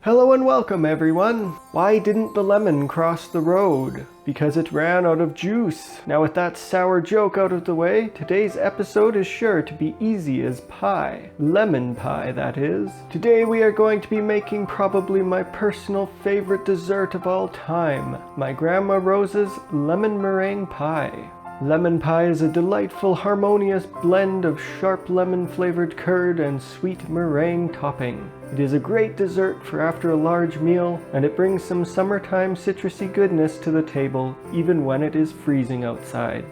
Hello and welcome everyone! Why didn't the lemon cross the road? Because it ran out of juice. Now with that sour joke out of the way, today's episode is sure to be easy as pie. Lemon pie, that is. Today we are going to be making probably my personal favorite dessert of all time, my Grandma Rose's lemon meringue pie. Lemon pie is a delightful, harmonious blend of sharp lemon-flavored curd and sweet meringue topping. It is a great dessert for after a large meal, and it brings some summertime citrusy goodness to the table, even when it is freezing outside.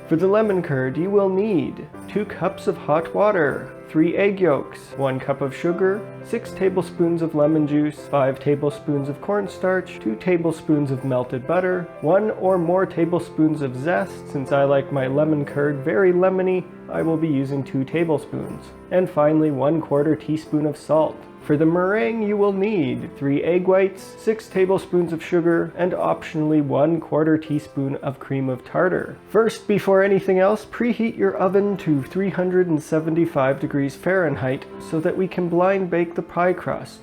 For the lemon curd, you will need 2 cups of hot water, 3 egg yolks, 1 cup of sugar, 6 tablespoons of lemon juice, 5 tablespoons of cornstarch, 2 tablespoons of melted butter, 1 or more tablespoons of zest. Since I like my lemon curd very lemony, I will be using 2 tablespoons. And finally 1/4 teaspoon of salt. For the meringue, you will need 3 egg whites, 6 tablespoons of sugar, and optionally 1/4 teaspoon of cream of tartar. First, before anything else, preheat your oven to 375 degrees Fahrenheit so that we can blind bake the pie crust.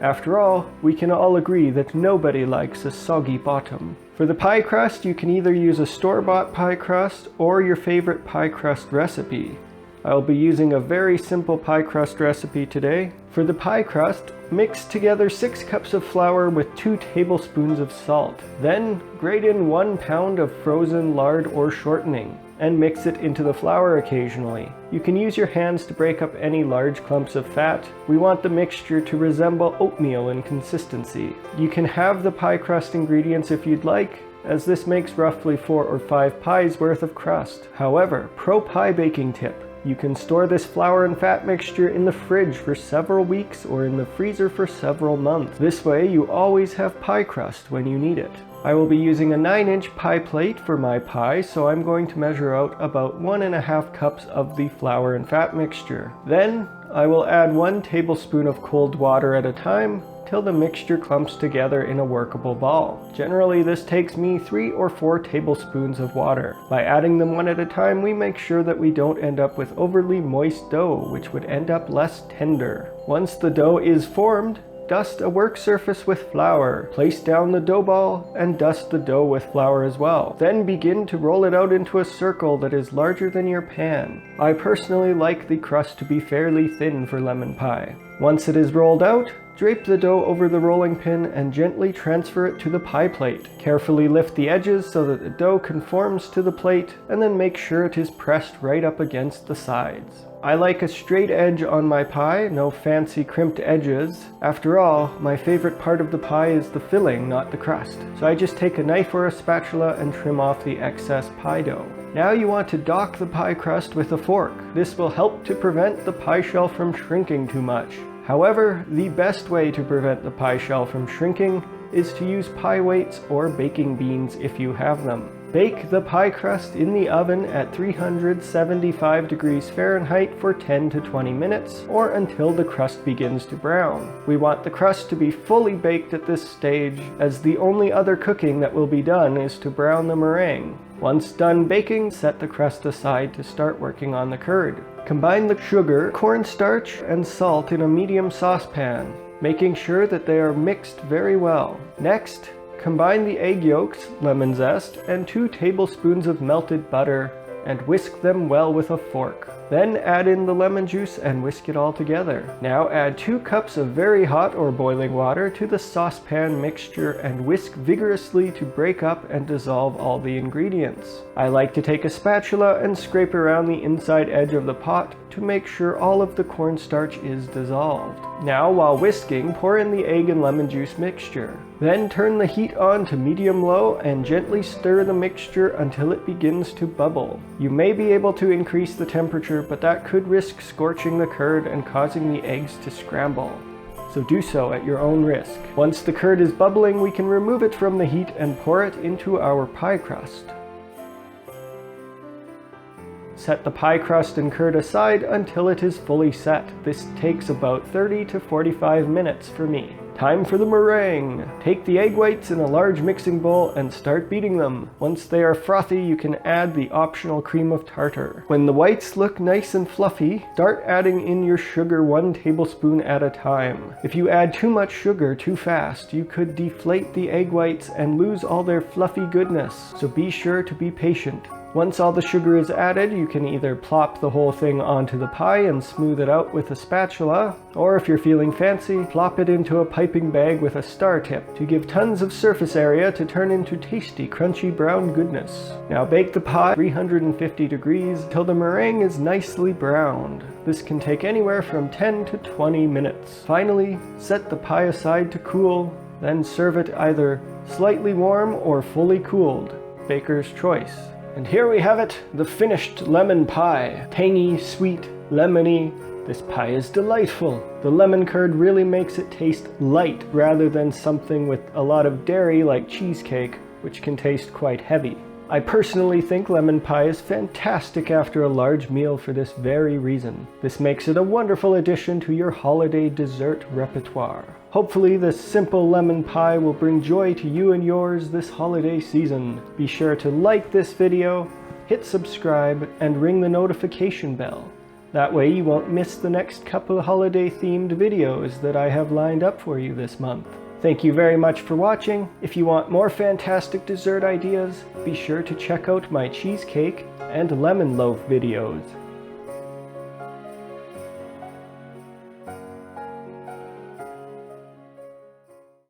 After all, we can all agree that nobody likes a soggy bottom. For the pie crust, you can either use a store-bought pie crust or your favorite pie crust recipe. I'll be using a very simple pie crust recipe today. For the pie crust, mix together 6 cups of flour with 2 tablespoons of salt. Then grate in 1 pound of frozen lard or shortening, and mix it into the flour occasionally. You can use your hands to break up any large clumps of fat. We want the mixture to resemble oatmeal in consistency. You can have the pie crust ingredients if you'd like, as this makes roughly 4 or 5 pies worth of crust. However, pro pie baking tip: you can store this flour and fat mixture in the fridge for several weeks or in the freezer for several months. This way you always have pie crust when you need it. I will be using a 9-inch pie plate for my pie, so I'm going to measure out about 1½ cups of the flour and fat mixture. Then I will add 1 tablespoon of cold water at a time till the mixture clumps together in a workable ball. Generally, this takes me 3 or 4 tablespoons of water. By adding them one at a time, we make sure that we don't end up with overly moist dough, which would end up less tender. Once the dough is formed, dust a work surface with flour. Place down the dough ball and dust the dough with flour as well. Then begin to roll it out into a circle that is larger than your pan. I personally like the crust to be fairly thin for lemon pie. Once it is rolled out, drape the dough over the rolling pin and gently transfer it to the pie plate. Carefully lift the edges so that the dough conforms to the plate, and then make sure it is pressed right up against the sides. I like a straight edge on my pie, no fancy crimped edges. After all, my favorite part of the pie is the filling, not the crust. So I just take a knife or a spatula and trim off the excess pie dough. Now you want to dock the pie crust with a fork. This will help to prevent the pie shell from shrinking too much. However, the best way to prevent the pie shell from shrinking is to use pie weights or baking beans if you have them. Bake the pie crust in the oven at 375 degrees Fahrenheit for 10 to 20 minutes, or until the crust begins to brown. We want the crust to be fully baked at this stage, as the only other cooking that will be done is to brown the meringue. Once done baking, set the crust aside to start working on the curd. Combine the sugar, cornstarch, and salt in a medium saucepan, making sure that they are mixed very well. Next, combine the egg yolks, lemon zest, and 2 tablespoons of melted butter and whisk them well with a fork. Then add in the lemon juice and whisk it all together. Now add 2 cups of very hot or boiling water to the saucepan mixture and whisk vigorously to break up and dissolve all the ingredients. I like to take a spatula and scrape around the inside edge of the pot to make sure all of the cornstarch is dissolved. Now, while whisking, pour in the egg and lemon juice mixture. Then turn the heat on to medium-low and gently stir the mixture until it begins to bubble. You may be able to increase the temperature, but that could risk scorching the curd and causing the eggs to scramble. So do so at your own risk. Once the curd is bubbling, we can remove it from the heat and pour it into our pie crust. Set the pie crust and curd aside until it is fully set. This takes about 30 to 45 minutes for me. Time for the meringue. Take the egg whites in a large mixing bowl and start beating them. Once they are frothy, you can add the optional cream of tartar. When the whites look nice and fluffy, start adding in your sugar 1 tablespoon at a time. If you add too much sugar too fast, you could deflate the egg whites and lose all their fluffy goodness, so be sure to be patient. Once all the sugar is added, you can either plop the whole thing onto the pie and smooth it out with a spatula, or if you're feeling fancy, plop it into a piping bag with a star tip to give tons of surface area to turn into tasty, crunchy brown goodness. Now bake the pie 350 degrees till the meringue is nicely browned. This can take anywhere from 10 to 20 minutes. Finally, set the pie aside to cool, then serve it either slightly warm or fully cooled. Baker's choice. And here we have it, the finished lemon pie. Tangy, sweet, lemony. This pie is delightful. The lemon curd really makes it taste light rather than something with a lot of dairy like cheesecake, which can taste quite heavy. I personally think lemon pie is fantastic after a large meal for this very reason. This makes it a wonderful addition to your holiday dessert repertoire. Hopefully this simple lemon pie will bring joy to you and yours this holiday season. Be sure to like this video, hit subscribe, and ring the notification bell. That way you won't miss the next couple of holiday themed videos that I have lined up for you this month. Thank you very much for watching. If you want more fantastic dessert ideas, be sure to check out my cheesecake and lemon loaf videos.